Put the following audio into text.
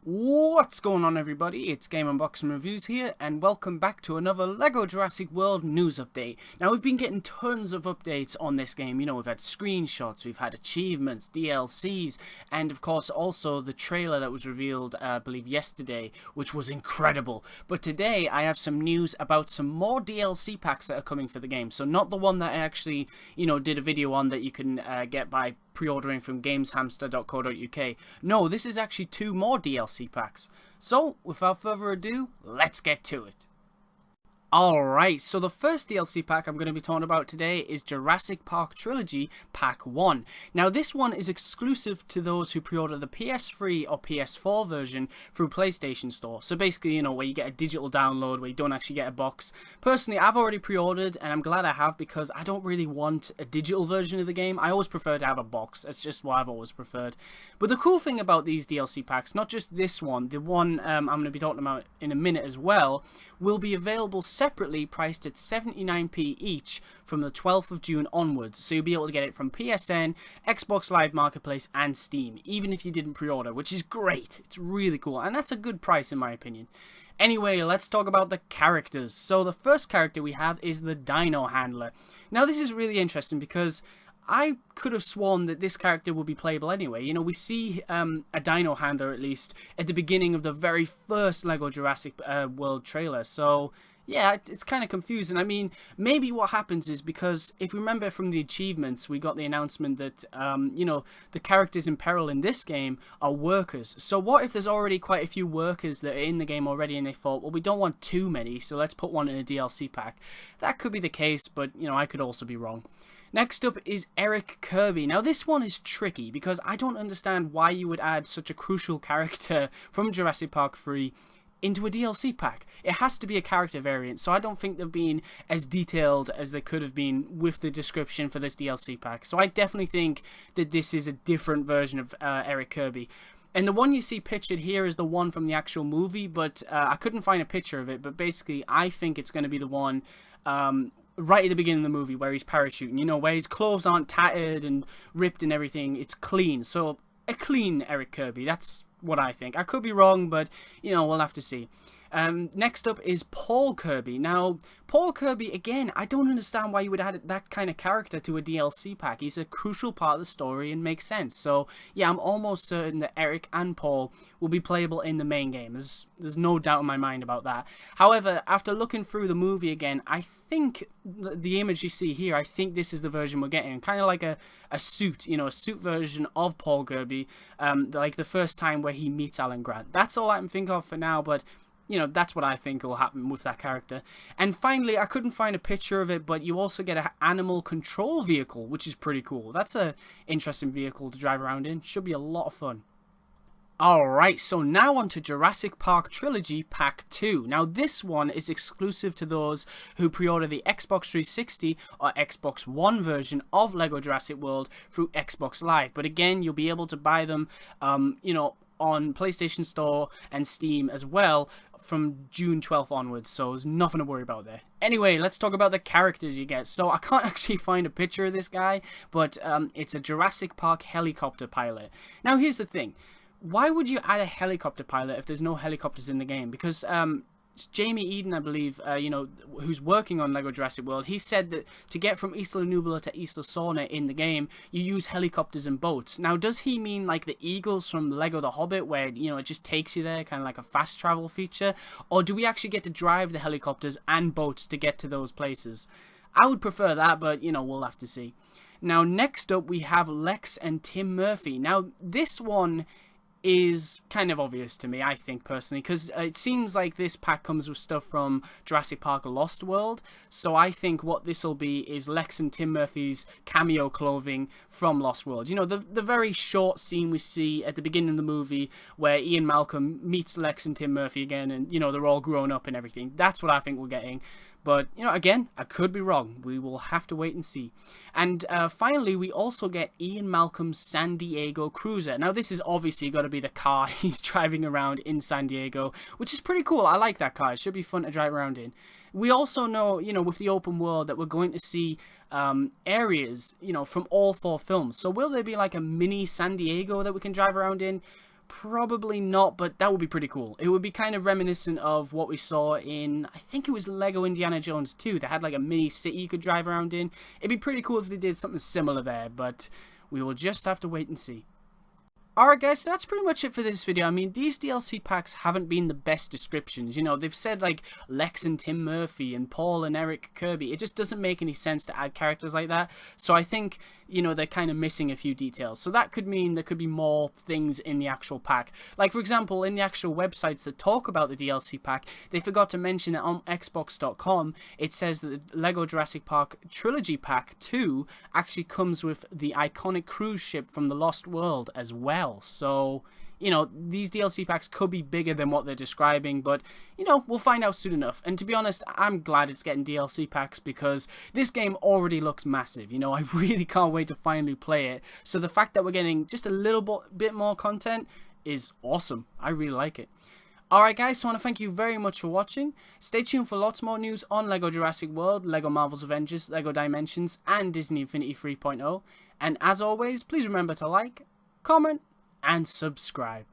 What's going on, everybody? It's GameUnboxingReviews here, and welcome back to another LEGO Jurassic World news update. Now, we've been getting tons of updates on this game. You know, we've had screenshots, we've had achievements, DLCs, and of course also the trailer that was revealed, I believe yesterday, which was incredible. But today, I have some news about some more DLC packs that are coming for the game. So not the one that I actually, did a video on that you can get by pre-ordering from gameshamster.co.uk. No, this is actually two more DLC packs. So, without further ado, let's get to it. Alright, so the first DLC pack I'm going to be talking about today is Jurassic Park Trilogy Pack 1. Now this one is exclusive to those who pre-order the PS3 or PS4 version through PlayStation Store. So basically, where you get a digital download where you don't actually get a box. Personally, I've already pre-ordered and I'm glad I have because I don't really want a digital version of the game. I always prefer to have a box. That's just what I've always preferred. But the cool thing about these DLC packs, not just this one, the one I'm going to be talking about in a minute as well, will be available separately, priced at 79p each from the 12th of June onwards, so you'll be able to get it from PSN, Xbox Live Marketplace and Steam, even if you didn't pre-order, which is great. It's really cool, and that's a good price in my opinion. Anyway, let's talk about the characters. So the first character we have is the Dino Handler. Now this is really interesting because I could have sworn that this character would be playable anyway. We see a dino handler, at least, at the beginning of the very first LEGO Jurassic World trailer. So, yeah, it's kind of confusing. I mean, maybe what happens is because, if you remember from the achievements, we got the announcement that, the characters in peril in this game are workers. So what if there's already quite a few workers that are in the game already and they thought, well, we don't want too many, so let's put one in a DLC pack. That could be the case, but, I could also be wrong. Next up is Eric Kirby. Now this one is tricky because I don't understand why you would add such a crucial character from Jurassic Park 3 into a DLC pack. It has to be a character variant, so I don't think they've been as detailed as they could have been with the description for this DLC pack. So I definitely think that this is a different version of Eric Kirby. And the one you see pictured here is the one from the actual movie, but I couldn't find a picture of it, but basically I think it's going to be the one right at the beginning of the movie where he's parachuting, where his clothes aren't tattered and ripped and everything. It's clean. So a clean Eric Kirby. That's what I think. I could be wrong, but, we'll have to see. Next up is Paul Kirby. Now, Paul Kirby, again, I don't understand why you would add that kind of character to a DLC pack. He's a crucial part of the story and makes sense. So, yeah, I'm almost certain that Eric and Paul will be playable in the main game. There's no doubt in my mind about that. However, after looking through the movie again, I think the image you see here, I think this is the version we're getting. Kind of like a suit, a suit version of Paul Kirby, like the first time where he meets Alan Grant. That's all I can think of for now, but that's what I think will happen with that character. And finally, I couldn't find a picture of it, but you also get an animal control vehicle, which is pretty cool. That's an interesting vehicle to drive around in. Should be a lot of fun. Alright, so now on to Jurassic Park Trilogy Pack 2. Now this one is exclusive to those who pre-order the Xbox 360 or Xbox One version of LEGO Jurassic World through Xbox Live. But again, you'll be able to buy them, on PlayStation Store and Steam as well from June 12th onwards, so there's nothing to worry about there. Anyway, let's talk about the characters you get. So I can't actually find a picture of this guy, but it's a Jurassic Park helicopter pilot. Now here's the thing. Why would you add a helicopter pilot if there's no helicopters in the game? Because Jamie Eden, I believe, who's working on LEGO Jurassic World, he said that to get from Isla Nublar to Isla Sorna in the game, you use helicopters and boats. Now, does he mean like the Eagles from LEGO The Hobbit, where, it just takes you there, kind of like a fast travel feature? Or do we actually get to drive the helicopters and boats to get to those places? I would prefer that, but, we'll have to see. Now, next up, we have Lex and Tim Murphy. Now, this one is kind of obvious to me, I think, personally, because it seems like this pack comes with stuff from Jurassic Park Lost World, so I think what this will be is Lex and Tim Murphy's cameo clothing from Lost World. The very short scene we see at the beginning of the movie where Ian Malcolm meets Lex and Tim Murphy again, and, they're all grown up and everything. That's what I think we're getting. But, again, I could be wrong. We will have to wait and see. And finally, we also get Ian Malcolm's San Diego Cruiser. Now, this is obviously got to be the car he's driving around in San Diego, which is pretty cool. I like that car. It should be fun to drive around in. We also know, with the open world, that we're going to see areas, from all 4 films. So will there be like a mini San Diego that we can drive around in? Probably not, but that would be pretty cool. It would be kind of reminiscent of what we saw in, I think it was LEGO Indiana Jones 2. They had like a mini city you could drive around in. It'd be pretty cool if they did something similar there, but we will just have to wait and see. Alright guys, so that's pretty much it for this video. I mean, these DLC packs haven't been the best descriptions. You know, they've said like Lex and Tim Murphy and Paul and Eric Kirby. It just doesn't make any sense to add characters like that. So I think, you know, they're kind of missing a few details. So that could mean there could be more things in the actual pack. Like, for example, in the actual websites that talk about the DLC pack, they forgot to mention that on Xbox.com, it says that the LEGO Jurassic Park Trilogy Pack 2 actually comes with the iconic cruise ship from the Lost World as well. So, you know, these DLC packs could be bigger than what they're describing, but, you know, we'll find out soon enough. And to be honest, I'm glad it's getting DLC packs because this game already looks massive. You know, I really can't wait to finally play it. So the fact that we're getting just a little bit more content is awesome. I really like it. Alright guys, so I want to thank you very much for watching. Stay tuned for lots more news on LEGO Jurassic World, LEGO Marvel's Avengers, LEGO Dimensions, and Disney Infinity 3.0. And as always, please remember to like, comment, and subscribe.